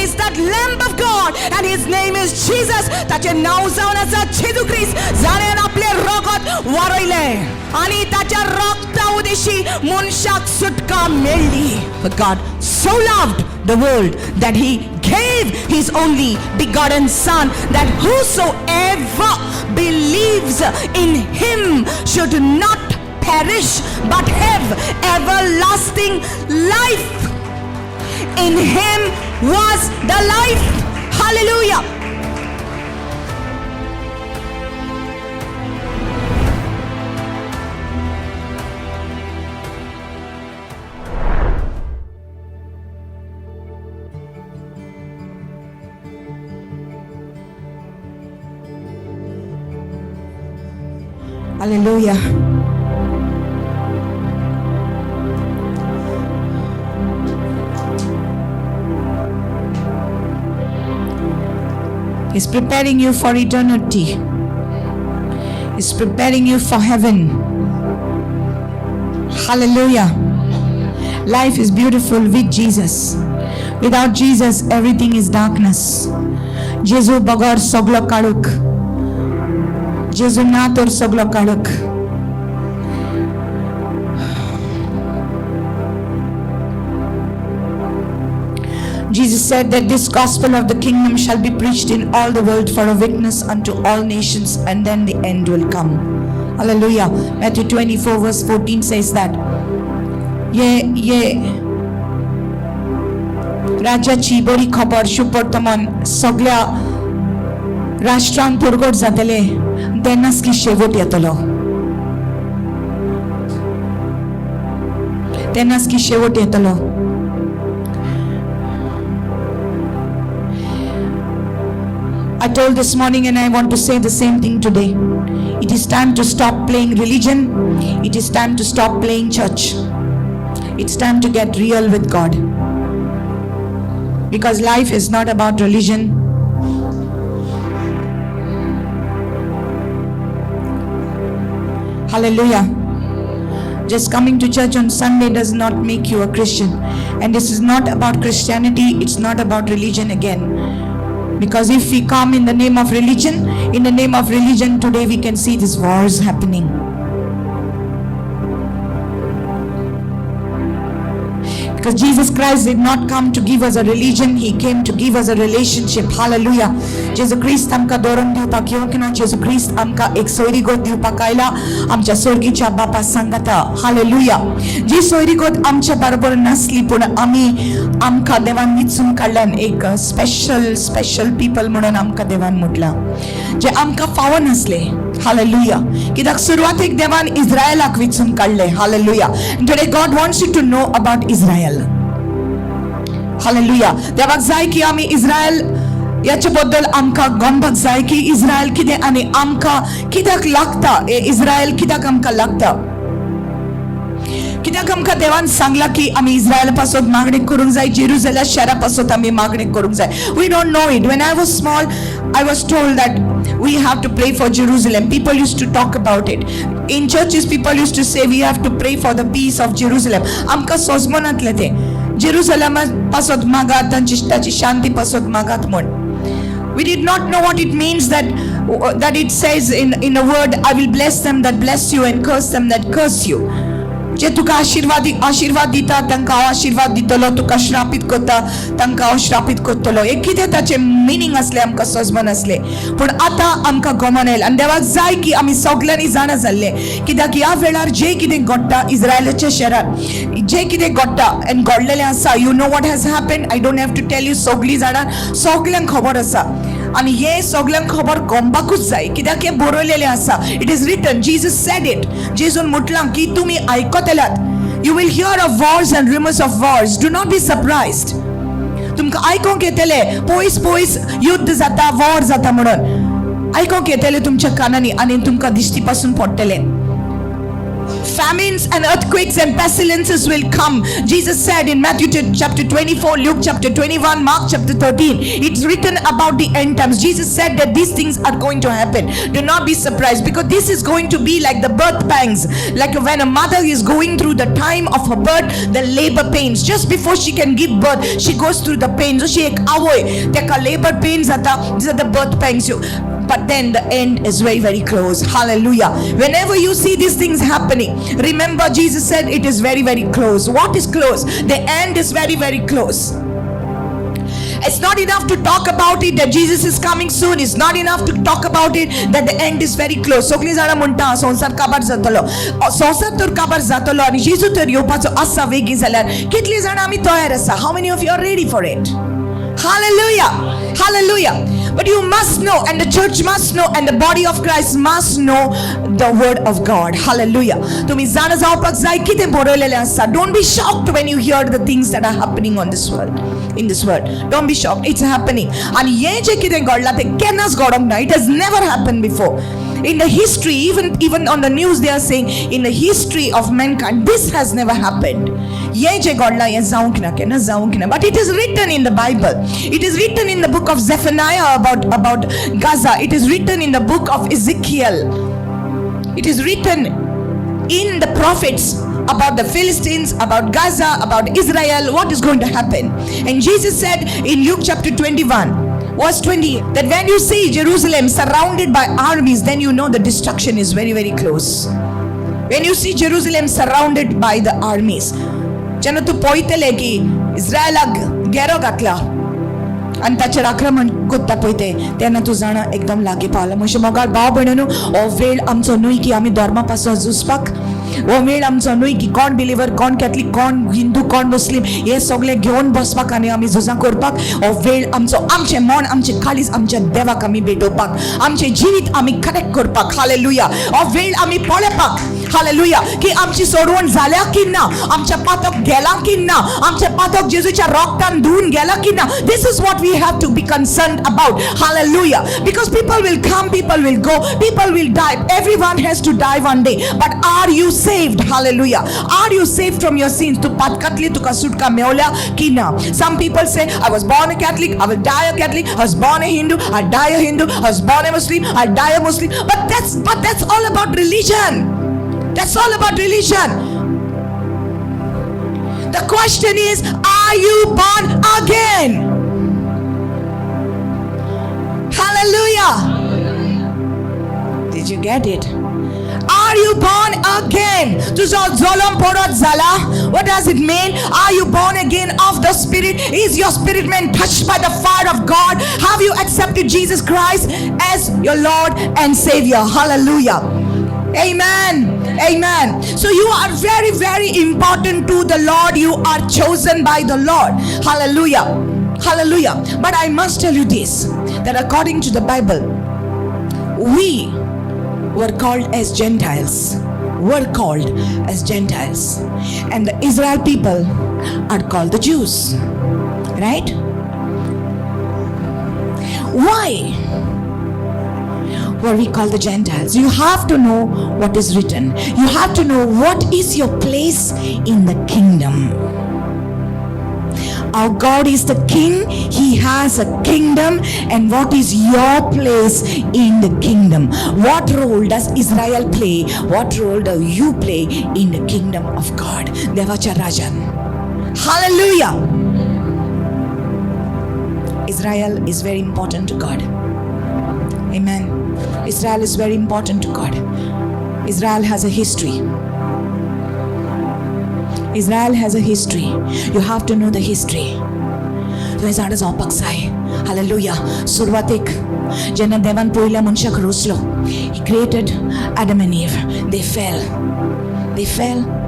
is that Lamb of God, and his name is Jesus. ताचे नाव जावन आसा जेजू ख्रिस्त, जाणें आपले रगत वारयले आनी ताच्या रगता उदेशी मनशाक सुटका मेळ्ळी. For God so loved the world that he gave his only begotten Son, that whosoever believes in him should not perish but have everlasting life. In him was the life. Hallelujah. Hallelujah. He's preparing you for eternity. He's preparing you for heaven. Hallelujah. Life is beautiful with Jesus. Without Jesus, everything is darkness. Jesu bagar soglo kaduk. Jesu na tor soglo kaduk. Jesus said that this gospel of the kingdom shall be preached in all the world for a witness unto all nations, and then the end will come. Hallelujah. Matthew 24 verse 14 says that ye राज्याची बरी खबर सुपर्तमान सगळ्या राष्ट्रांत पुरगट जातले, तेन्नाच की शेवट येतलो. तेन्नाच की शेवट येतलो. I told this morning and I want to say the same thing today. It is time to stop playing religion. It is time to stop playing church. It's time to get real with God. Because life is not about religion. Hallelujah. Just coming to church on Sunday does not make you a Christian. And this is not about Christianity. It's not about religion again. Because if we come in the name of religion, today we can see these wars happening. Because Jesus Christ did not come to give us a religion, he came to give us a relationship. Hallelujah. जेजू ख्रिस्त आमकां धोरण दिवपाक येवंक ना. जेजू ख्रिस्त आमकां एक सोयरीगोत दिवपाक आयला आमच्या स्वर्गीच्या बापा सांगाता. हालेलुया. जी सोयरीगोत आमच्या बरोबर नासली, पूण आमकां देवान वेंचून काडल्यान एक स्पेशल पीपल म्हणून आमकां देवान म्हटला, जे आमकां फावो नासले. हालेलुया. कित्याक सुरवातेक देवान इस्रायलाक वेंचून काडले. Hallelujah. Today God wants you to know about Israel. Hallelujah. देवाक जाय की आमी इस्रायल याच्या बद्दल आमकां गमपाक जाय की इस्रायल कितें आनी आमकां कित्याक लागता. इस्रायल कित्याक आमकां लागता. कित्याक आमकां देवान सांगला की आमी इस्रायल पासून मागणी करूंक जाय, जेरुसलेम शहरा पासून आमी मागणी करूंक जाय. We don't know it. When I was small I was told that we have to pray for Jerusalem. People used to talk about it. In churches people used to say we have to pray for the peace of Jerusalem. आमकां सोजमनातले ते Jerusalem पासून मागात, ताची शांती पासून मागात म्हण. We did not know what it means that it says in a word, I will bless them that bless you and curse them that curse you. जे तुका आशीर्वाद दिता तांकां आशीर्वाद दितलो, तुका श्रापित करता तांकां श्रापित करतलो. हे कितें ताचे मिनींग असले आमकां समजन असले, पूण आतां आमकां गमन येयला. आनी देवाक जाय की आमी सगल्यांनी जाणा जाल्ले, कित्याक ह्या वेळार जे कितें घडटा इस्रायलाच्या शहरांत, जे कितें घडटा आनी घडलेलें आसा, you know what has happened. I don't have to tell you. सगळीं जाणां सगल्यांक खबर आसा आनी हे सगल्यांक खबर गमपाकूच जाय, कित्याक हें बरयलेलें आसा. It is written. Jesus said it. जेजून म्हटलां की तुमी आयकतल्यात. You will hear of wars and rumors of wars. Do not be surprised. तुमकां आयकोंक येतले पयस युद्ध जाता, वॉर जाता म्हणून आयकोंक येतले तुमच्या कानांनी आनी तुमकां दिश्टी पासून पडटले. famines and earthquakes and pestilences will come. Jesus said in Matthew chapter 24, Luke chapter 21, Mark chapter 13, it's written about the end times. Jesus said that these things are going to happen. Do not be surprised, because this is going to be like the birth pangs, like when a mother is going through the time of her birth, the labor pains. Just before she can give birth, she goes through the pains. So she take labor pains, these are the birth pangs. But then the end is very, very close. Hallelujah. Whenever you see these things happening, remember Jesus said it is very, very close. What is close? The end is very, very close. It's not enough to talk about it that Jesus is coming soon. It's not enough to talk about it that the end is very close. सगळी जाणां म्हणटा संसार काबार जातलो, संसार तर काबार जातलो आनी जेजू तर येवपाचो आसा बेगीन जाल्यार कितली जाणां आमी तयार आसा? How many of you are ready for it? Hallelujah. Hallelujah. But you must know, and the church must know, and the body of Christ must know the word of God. Hallelujah. तुम्ही जाणा जावपाक जाय कितें बरयलेलें आसा. Don't be shocked when you hear the things that are happening on this world, in this world. Don't be shocked. It's happening. And हे जे कितें घडलां तें केन्नाच घडोंक ना. It has never happened before. In the history, even on the news they are saying, in the history of mankind, this has never happened. ये जे घडलां हें जावंक ना, केन्ना जावंक ना. But it is written in the Bible. It is written in the book of Zephaniah about Gaza. It is written in the book of Ezekiel. It is written in the prophets about the Philistines, about Gaza, about Israel, what is going to happen. And Jesus said in Luke chapter 21, verse 20, that when you see Jerusalem surrounded by armies, then you know the destruction is very, very close. When you see Jerusalem surrounded by the armies, जेन्ना तूं पळयतलें की इस्रायलाक घेरो घातला आनी ताचेर आक्रमण कोत्ता पळय तेन्ना तूं जाणा एकदम लागीं पावला. म्हज्या मोगाळ भाव भयणीनो, हो वेळ आमचो न्हय की आमी धर्मा पासून झुजपाक. हो वेळ आमचो न्हय की कोण बिलिवर, कोण कॅथलीक, कोण हिंदू, कोण मुस्लीम हे सगळें घेवन बसपाक आनी आमी झुजां करपाक. हो वेळ आमचो, आमचें मन, आमचें काळीज आमच्या देवाक आमी भेटोवपाक, आमचें जिवीत आमी कनेक्ट करपाक. हालेलुया. हो वेळ आमी पळोवपाक. हालेलुया. की आमची सोडवण जाल्या की ना, आमच्या पातक गेला की ना, आमच्या पातक जेजूच्या रक्तान धुवन गेला की ना. This is what we have to be concerned about. Hallelujah. Because people will come, people will go, people will die. Everyone has to die one day. But are you saved? Hallelujah. Are you saved from your sins? Tu patkatli tuka sutka meolya ki na. Some people say, I was born a Catholic, I will die a Catholic. I was born a Hindu, I'll die a Hindu. I was born a Muslim, I'll die a Muslim. But that's all about religion. That's all about religion. The question is, are you born again? Hallelujah. Did you get it? Are you born again? What does it mean? Are you born again of the Spirit? Is your spirit man touched by the fire of God? Have you accepted Jesus Christ as your Lord and Savior? Hallelujah. Amen. Amen. So you are very, very important to the Lord. You are chosen by the Lord. Hallelujah. Hallelujah. But I must tell you this, that according to the Bible, we were called as Gentiles. Were called as Gentiles. And the Israel people are called the Jews. Right? Why were we called the Gentiles? You have to know what is written. You have to know what is your place in the kingdom. Our God is the King. He has a kingdom. And what is your place in the kingdom? What role does Israel play? What role do you play in the kingdom of God? Devacha Rajan. Hallelujah. Israel is very important to God. Amen. Israel is very important to God. Israel has a history. Israel has a history. You have to know the history. Hallelujah. Survatik जेन्ना देवान पयल्या मनशाक रोसलो, he created Adam and Eve. They fell.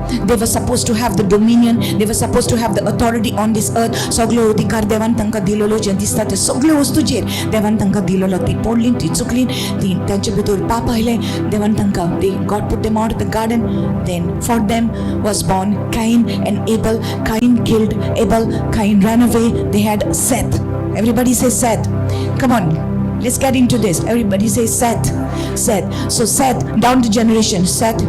They were supposed to have the dominion. They were supposed to have the authority on this earth. सगळो अधिकार देवान तांकां दिलोलो. जे दिसता ते सगळ्यो वस्तूचेर देवान तांकां दिलोलो. ती पडली, ती चुकली, ती तांचे भितर पाप आयले. देवान तांकां, God put them out of the garden. Then for them was born Cain and Abel. Cain killed Abel. Cain ran away. They had Seth. Everybody say Seth. Come on. let's get into this. Everybody say Seth. So Seth, down the generation, Seth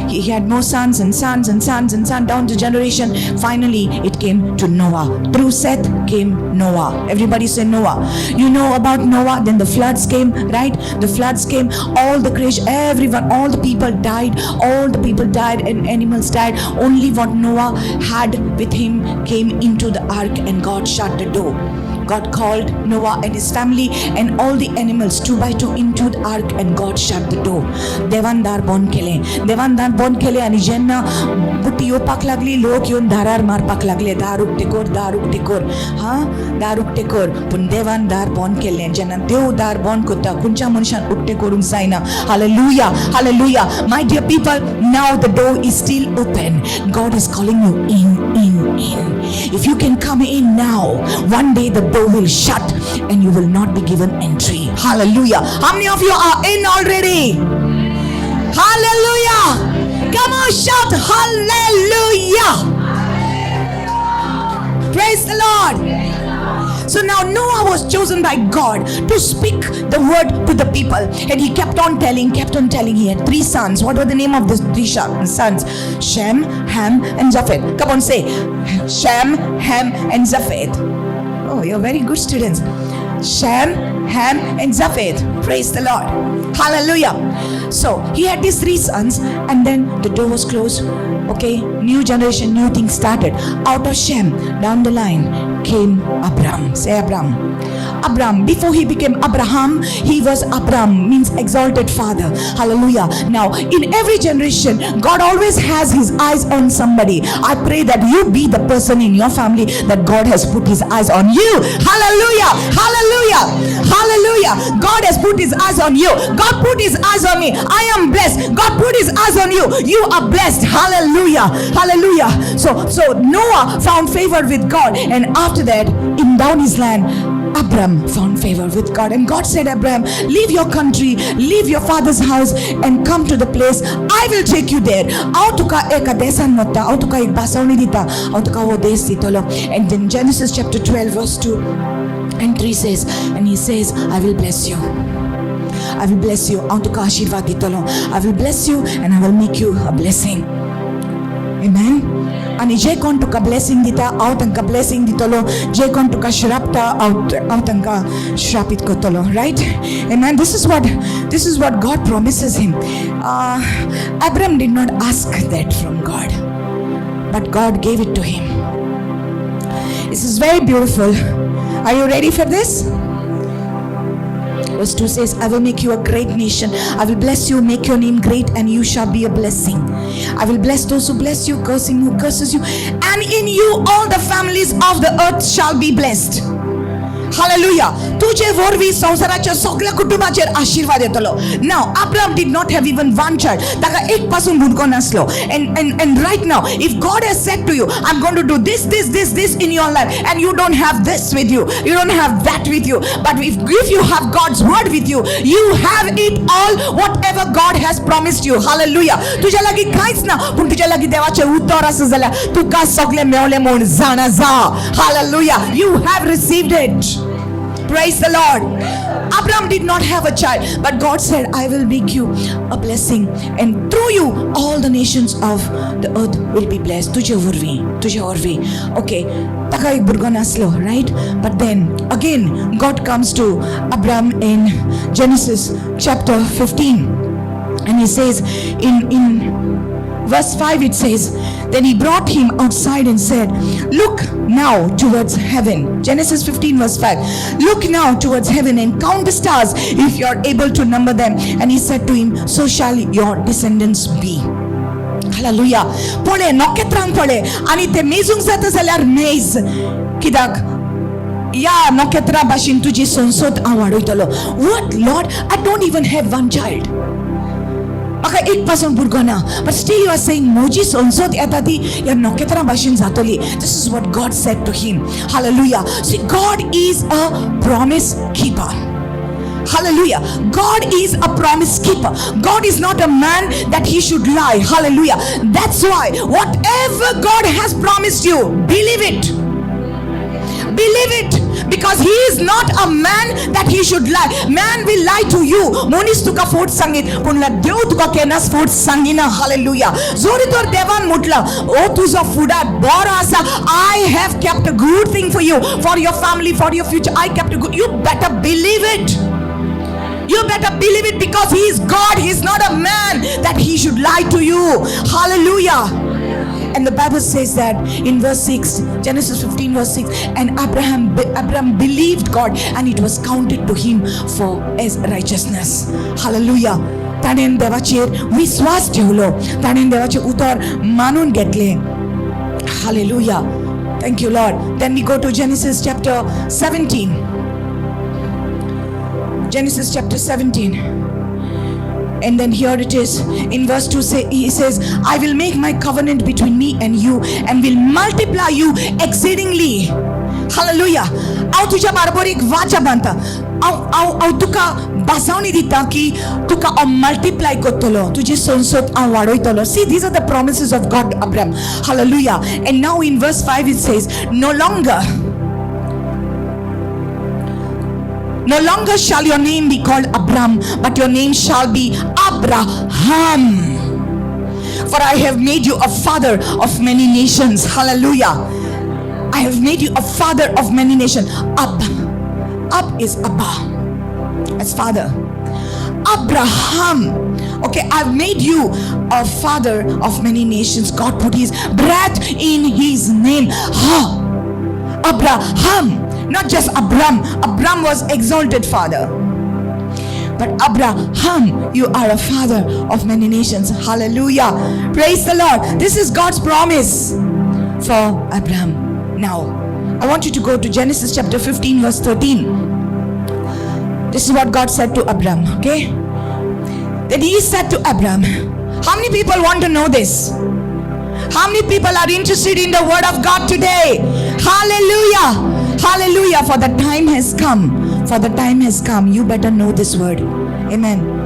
he had more sons and sons and sons and sons down the generation. Finally it came to Noah. Through Seth came Noah. Everybody say Noah. You know about Noah. Then the floods came, right? The floods came, all the creation, everyone, all the people died, and animals died. Only what Noah had with him came into the ark, and God shut the door. God called Noah and his family and all the animals 2 by 2 into the ark, and God shut the door. देवांदार बंद केले आणि जेन्ना बुटी येवपाक लागली, लोक येवन दारार मारपाक लागले, दार उक्तेकोर पूण देवान दार बंद केलें. जेन्ना देव दार बंद करता, खंयच्या मनशान उक्तें करूंक जायना. Hallelujah. My dear people, now the door is still open. God is calling you in. If you can come in now, one day the door will shut and you will not be given entry. Hallelujah. How many of you are in already? Hallelujah. Come on, shout hallelujah. Praise the Lord. So now Noah was chosen by God to speak the word to the people, and he kept on telling. He had 3 sons. What were the name of the 3 sons? Shem, Ham and Japheth. Come on, say Shem, Ham and Japheth. Oh, you're very good students. Shem, Ham and Japheth. Praise the Lord. Hallelujah. So he had these 3 sons, and then the door was closed. Okay, new generation, new things started. Out of Shem, down the line came Abram. Say Abram. Before he became Abraham, he was Abram, means exalted father. Hallelujah. Now, in every generation, God always has his eyes on somebody. I pray that you be the person in your family that God has put his eyes on you. Hallelujah. God has put his eyes on you. God put his eyes on me. I am blessed. God put his eyes on you. You are blessed. Hallelujah. So Noah found favor with God, and after that, in down his land, Abram found favor with God, and God said, Abraham, leave your country, leave your father's house, and come to the place I will take you there. And then Genesis chapter 12 verse 2 and 3 says, and he says, I will bless you. I will bless you. I will bless you and I will make you a blessing. Amen. Ani je kon tuka blessing dita, out anka blessing ditolo. Je kon tuka shrapta, out anka shrapit kotolo. Right? Amen. This is what God promises him. Abram did not ask that from God, but God gave it to him. This is very beautiful. Are you ready for this? Verse 2 says, I will make you a great nation. I will bless you, make your name great, and you shall be a blessing. I will bless those who bless you, cursing who curses you, and in you all the families of the earth shall be blessed. Hallelujah. तुझे वरवी संसाराच्या सगळ्या कुटुंबाचेर आशीर्वाद येतलो. Now Abraham did not have even one child. ताका एक पासून भुरगो नासलो. And right now, if God has said to you, I'm going to do this in your life, and you don't have this with you, you don't have that with you, but if you have God's word with you, you have it all, whatever God has promised you. Hallelujah. तुझ्या लागी काहीच ना, पण तुझ्या लागी देवाचे उत्तर आसा जाल्यार तुका सगळे मेवले म्हूण जाणा जा. Hallelujah. You have received it. Praise the Lord. Abraham did not have a child, but God said, I will make you a blessing, and through you all the nations of the earth will be blessed. तुझे वरवी. Okay, taka ek burgo naslo, right? But then again God comes to Abraham in Genesis chapter 15, and he says in verse 5 it says, then he brought him outside and said, look now towards heaven. Genesis 15 verse 5. Look now towards heaven and count the stars if you are able to number them. And he said to him, so shall your descendants be. Hallelujah. पळे नोकेत्रांक पळे आणि ते मेजूंक जाता जाल्यार मेज, कित्याक या नोकेत्रा भाशेन तुजी संसद हांव वाडयतलो. What, Lord? I don't even have one child. म्हाका एक पासून भुरगो ना, but still you are saying म्हजी संसद येता ती ह्या नोकेत्रा भाशेन जातली. This is what God said to him. Hallelujah. See, God is a promise keeper. Hallelujah. God is a promise keeper. God is not a man that he should lie. Hallelujah. That's why whatever God has promised you, believe it. Believe it. Because he is not a man that he should lie. Man will lie to you. Monis tuka fort sangit. Punla dev tuka kenas fort sangina. Hallelujah. Zoritor devan mutla. O tuza fuda bora asa. I have kept a good thing for you, for your family, for your future. I kept a good. You better believe it. You better believe it, because he is God. He is not a man that he should lie to you. Hallelujah. And the Bible says that in verse 6, Genesis 15 verse 6, and Abraham believed God, and it was counted to him for as righteousness. Hallelujah. ताणेन देवाचेर विश्वास ठेवलो, ताणेन देवाचे उतर मानून घेतले. Hallelujah. Thank you, Lord. Then we go to Genesis chapter 17. Genesis chapter 17. And then here it is in verse 2, he says, I will make my covenant between me and you, and will multiply you exceedingly. Hallelujah. हांव तुझ्या बरोबर एक वाचा बांदता. हांव तुका बासावणी दिता की तुका हांव मल्टिप्लाय करतलो, तुजी संसद हांव वाडयतलो. See, these are the promises of God to Abraham. Hallelujah. And now in verse 5 it says, no longer shall your name be called Abram, but your name shall be Abraham. For I have made you a father of many nations. Hallelujah. I have made you a father of many nations. Ab is Abba. As father. Abraham. Okay, I've made you a father of many nations. God put his breath in his name. Abraham. Not just Abram. Abram was exalted father. But Abraham, you are a father of many nations. Hallelujah. Praise the Lord. This is God's promise for Abraham. Now, I want you to go to Genesis chapter 15 verse 13. This is what God said to Abraham. Okay? That he said to Abraham. How many people want to know this? How many people are interested in the word of God today? Hallelujah. Hallelujah. For the time has come. For the time has come. You better know this word. Amen.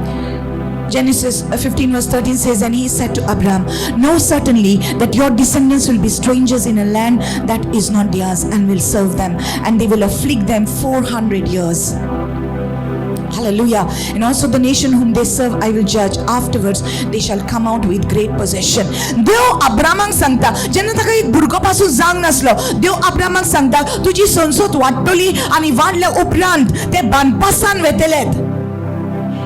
Genesis 15 verse 13 says, and he said to Abraham, know certainly that your descendants will be strangers in a land that is not theirs, and will serve them, and they will afflict them 400 years. Hallelujah. And also the nation whom they serve I will judge. Afterwards they shall come out with great possession. देव अब्रामाक सांगता, जेन्ना ताका एक भुरगो पासून जावंक नासलो, देव अब्रामाक सांगता तुजी संसद वाडटली, आनी वाडल्या उपरांत ते बानपासान वेतलेत.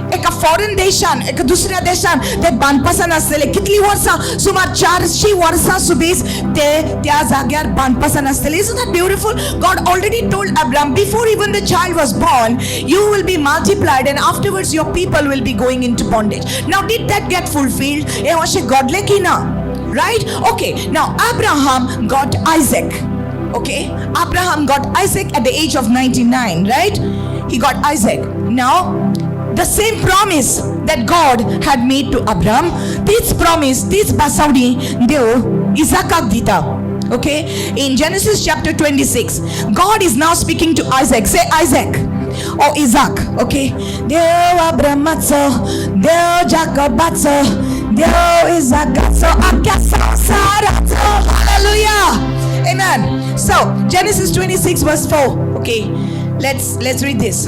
एका फॉरेन देशान, एका दुसऱ्या देशान ते बानपासान आसतले. कितली वर्सां? सुमार 400 वर्सां सुबेज ते त्या जाग्यार बानपासान आसतले. Isn't that beautiful? God already told Abraham before even the child was born, you will be multiplied, and afterwards your people will be going into bondage. Now did that get fulfilled? हे अशें घडलें की ना? Right? Okay. Now Abraham got Isaac. Okay? Abraham got Isaac at the age of 99, right? He got Isaac. Now the same promise that God had made to Abraham, this promise, this basaudi deu Isaacak dita. Okay, in Genesis chapter 26, God is now speaking to Isaac. Say Isaac or Isaac. Okay, deu Abrahamatso, deu Jacobatso, deu Isaacatso, akaso saratso. Hallelujah. Amen. So Genesis 26 verse 4. Okay, let's read this.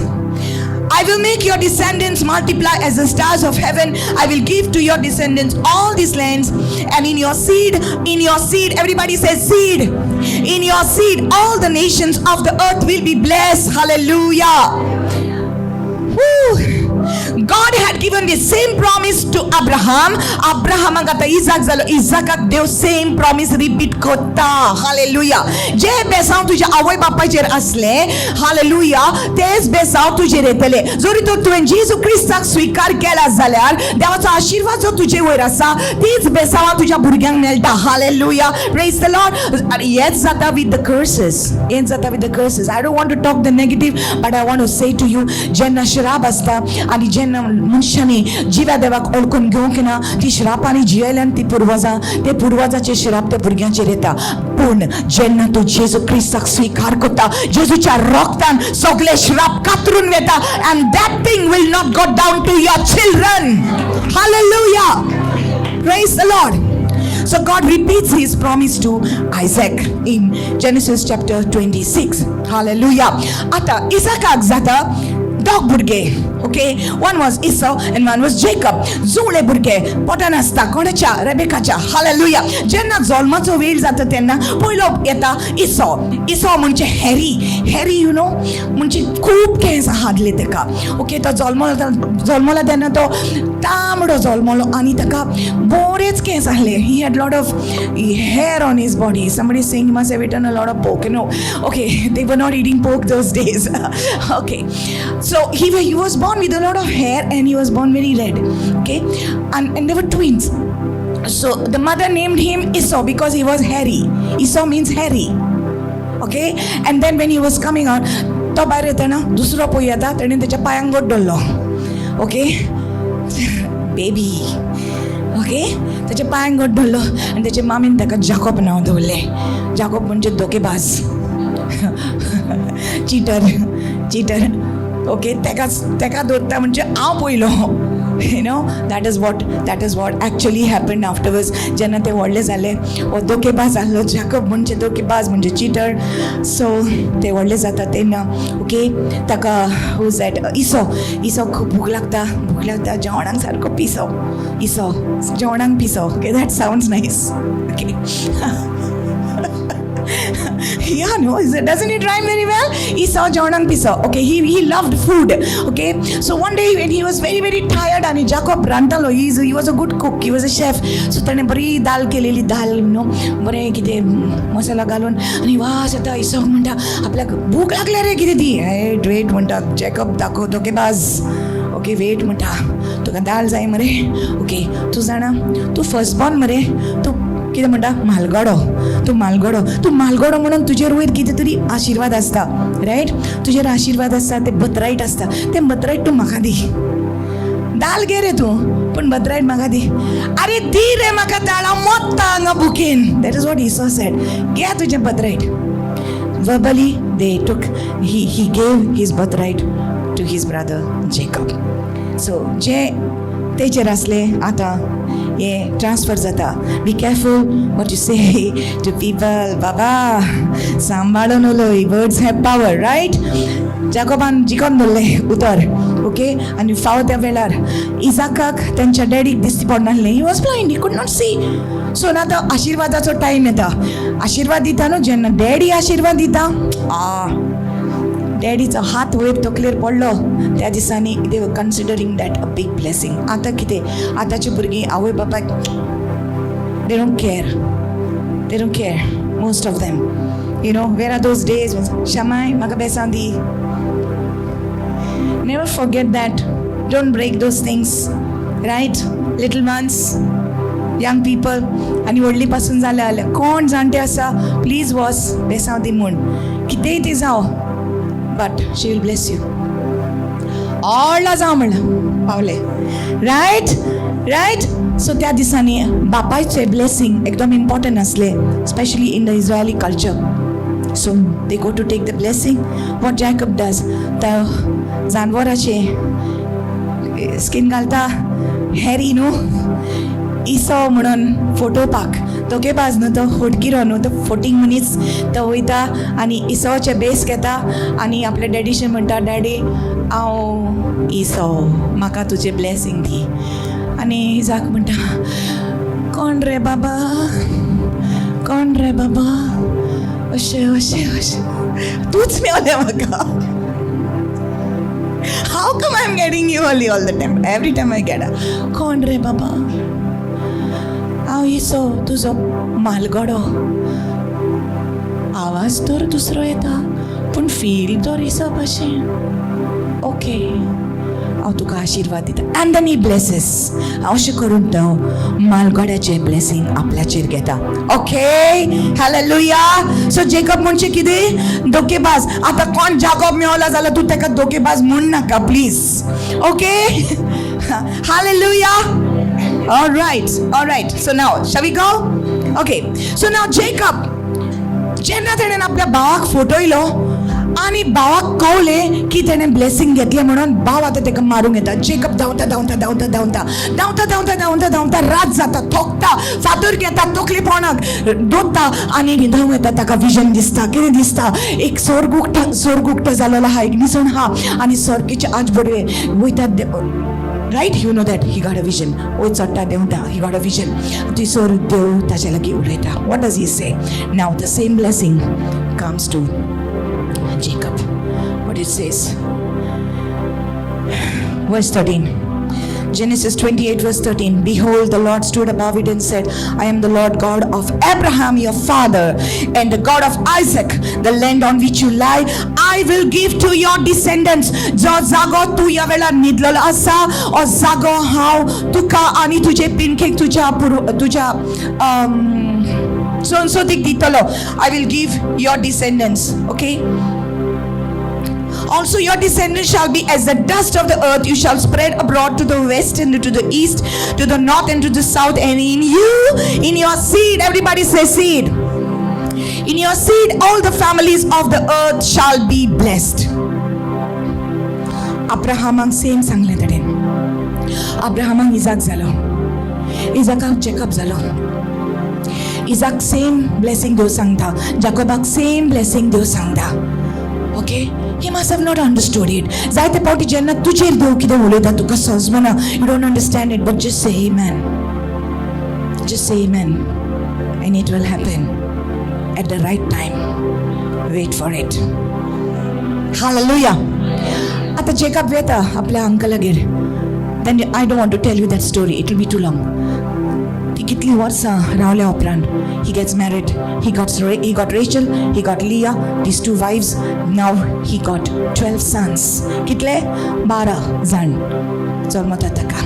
I will make your descendants multiply as the stars of heaven. I will give to your descendants all these lands, and in your seed, everybody says seed. In your seed, all the nations of the earth will be blessed. Hallelujah. Woo. God had given the same promise to Abraham. Abraham agata Isaac zalo. Isaac deu same promise repeat kota. Hallelujah. Je besaw तुझ्या आवय बापाचेर असले. Hallelujah. तेच बेसाव तुझे रेतले. जरी तो तुवें जेजू क्रिस्ताक स्वीकार केला जाल्यार देवाचो आशीर्वाद जो तुजे वयर आसा तीच बेसाव तुझ्या भुरग्यांक मेळटा. Hallelujah. Praise the Lord. Yet zata with the curses. Yet zata with the curses. I don't want to talk the negative, but I want to say to you, jenna श्राप असता आणि jenna मनशाने जिव्या देवाक ओळखून घेवंक ना ती श्रापांनी जियेल्यान ती ते पुर्वजाचे श्राप त्या भुरग्यांचेर येता. पूण जेन्ना तू जेजू क्रिस्ताक स्वीकार करता, जेजूच्या रक्तान सगळे श्राप कातरून वता, and that thing will not go down to your children. Hallelujah. Praise the Lord. So God repeats his promise to Isaac in Genesis chapter 26. Hallelujah. Ata Isaac'ak जाता dog भुरगे. Okay, one was Esau and one was Jacob. जुळे भुरगे पोटान आसता कोणाच्या रेबेकाच्या. Hallelujah. जेन्ना जल्माचो वेळ जाता तेन्ना पयलो येता इसो म्हणजे हॅरी यू नो म्हणजे खूब केंस आहाडले तेका. ओके, तो जल्मला तेन्ना तो तांबडो जल्मलो आनी ताका बरेच केंस आसले. He had lot of hair on his body. Somebody saying he must have eaten a lot of pork. You know, okay, they were not eating pork those days. Okay, so he was born with a lot of hair and he was born very red. Okay, and they were twins. So the mother named him Esau because he was hairy. Esau means hairy. Okay, and then when he was coming out, तो भायर येताना दुसरो पळय येता ताणें तेच्या पांयांक गोट धरलो. Okay, baby. ओके, त्याच्या पांयांक गोट धरलो आनी तेच्या मामीन ताका जाकोब नांव दवरलें. जाकोब म्हणजे धोकेबाज, चीटर. ओके, तेका दवरता म्हणजे हांव पयलो. You know, that is what actually happened afterwards. जेन्ना ते व्हडले जाले, हो धोकेबाज आसलो. जाकोब म्हणजे धोकेबाज म्हणजे चीटर. सो ते व्हडले जाता तेन्ना ओके ताका हू सेड इसो खूब भूक लागता जेवणाक सारको पिसो. इसो जेवणाक पिसो. Okay, that sounds nice. Okay. Yeah, no, doesn't it rhyme very well? Esau जेवणाक पिसो. Okay, he loved food. Okay, so one day when he was very very tired and Jacob रांदतालो, he was a good cook, he was a chef. So ताणें बरी दाल केलेली, दाल you know बरें कितें मसाला घालून आनी वास येता. इसो म्हणटा आपल्याक भूक लागल्या रे, कितें दी. वेट म्हणटा जॅकब दाखव धोकेबाज. ओके, वेट म्हणटा तुका दाल जाय मरे. ओके, तूं जाणा तूं फर्स्ट बॉर्न मरे. तूं कितें म्हणटा तूं मालगडो म्हणून तुजेर वयर कितें तरी आशिर्वाद आसता. रायट, तुजेर आशिर्वाद आसता. ते बथरायट आसता. ते बथरायट तूं म्हाका दी. दाल घे रे तूं, पूण बथरायट म्हाका दी. अरे दी रे म्हाका दाल, हांव मोत्ता हांगा भुकेन. That is what Esau said. घे तुजें बथरायट. Verbally they took, he gave his birthright to his brother Jacob. So जे तेचेर आसले आतां हे ट्रान्सफर जाता. Be careful what you say to people. बाबा सांबाळून उलय. Words have power, right. जाकोबान जिखोन धरलें उतर. ओके, आनी फावो त्या वेळार इजाकाक तेंच्या डॅडीक दिसती पडनासलें. He was blind, he could not see. So ना तो आशिर्वादाचो टायम येता. आशिर्वाद दिता न्हू, जेन्ना डॅडी आशिर्वाद दिता, डॅडीचो हात वयर तकलेर पडलो त्या दिसांनी दे वर कन्सिडरींग दॅट अ बीग ब्लेसिंग. आतां कितें आतांची भुरगीं आवय बापायक they don't care most of them. You know, where are those days शमाय म्हाका बेसां दी. Never forget that. Don't break those things, right. Little ones, young people आनी व्हडली पासून जालें कोण जाणटे आसा प्लीज वॉच बेसांव दी म्हूण. कितेंय ती जावं, but she will bless you. ऑडला जावं म्हणलें पावले. रायट. सो त्या दिसांनी बापायचे ब्लेसिंग एकदम इम्पॉर्टंट आसले, especially in the Israeli culture. So they go to take the blessing. What Jacob does, त्या जानवराचे स्कीन घालता, हॅरी न्हू, इसो म्हणून फोटोवपाक. धोकेबाज न्हू तो, फोटकिरो न्हू तो, 14 मनीस तो वयता आनी इसोचे बेस घेता आनी आपल्या डॅडीशें म्हणटा, डॅडी हांव इसो, म्हाका तुजें ब्लेसिंग दी. आनी इजाक म्हणटा, कोण रे बाबा अशें तूंच मेवलें म्हाका. How come I am getting you all the time, every time I get कोण रे बाबा. हांव इसो तुजो मालगडो. आवाज तर दुसरो येता पूण फील तर इसो भशेन. ओके, हांव तुका आशिर्वाद दिता. And then he blesses. हांव अशें करून तो मालगड्याचें ब्लेसींग आपल्याचेर घेता. Okay, hallelujah. सो जेकब म्हणजे कितें धोकेबाज. आतां कोण जाकोब मेवला जाल्यार तूं ताका धोकेबाज म्हूण नाका please. Okay, hallelujah. All right. So now, shall we go? Okay. So now Jacob, जेन्ना ताणें आपल्या भावाक फटयलो आणि भावाक कळले की त्याने ब्लेसिंग घेतले म्हणून भाव आता त्याका मारूंक येता. जेकब धांवता धांवता धांवता धांवता धांवता धांवता धांवता धांवता रात जाता, थोकता, फातर घेता, तकली पोणाक दोत्ता आणि धांव येता. ताका विजन दिसता. कितें दिसता? एक सोर्गुक्त जालेलो हा, एक निसण हा आणि सोर्गीचे आज बडवे वयतात. Right, you know that he got a vision. वयर चडटा देंवता, ही गॉट अ विजन. थंयसर देव ताचे लागीं उलयता. What does he say? Now the same blessing comes to Jacob. What it says, verse 13, Genesis 28 verse 13, behold, the Lord stood above it and said, I am the Lord God of Abraham your father and the God of Isaac. The land on which you lie I will give to your descendants. जो जागो तू या वेळा निदलेलो आसा, ओ जागो हांव तुका आनी तुजे पिणकेक तुज्या sonsotik ditalo. I will give your descendants. Okay, also your descendants shall be as the dust of the earth. You shall spread abroad to the west and to the east, to the north and to the south. And in you, in your seed, everybody say seed, in your seed all the families of the earth shall be blessed. Abrahamang same सांगले तडेन. Abrahamang Isaac जालो, Isaacang Jacob जालो. Isaac same blessing देव सांगता, Jacobaक same blessing देव सांगता. Okay, he must have not understood it. जायते पावटी जेन्ना तुजेर देव कितें उलयता तुका समजना, you don't understand it, but just say amen. Just say amen and it will happen at the right time. Wait for it. Hallelujah. आता जेकब वेता आपल्या अंकलागेर. Then I don't want to tell you that story, it will be too long. कितली वर्सां रावल्या उपरांत he gets married. He got Rachel, he got Leah, these two wives. Now he got 12 sons. कितले? 12 जाण जल्मतात ताका.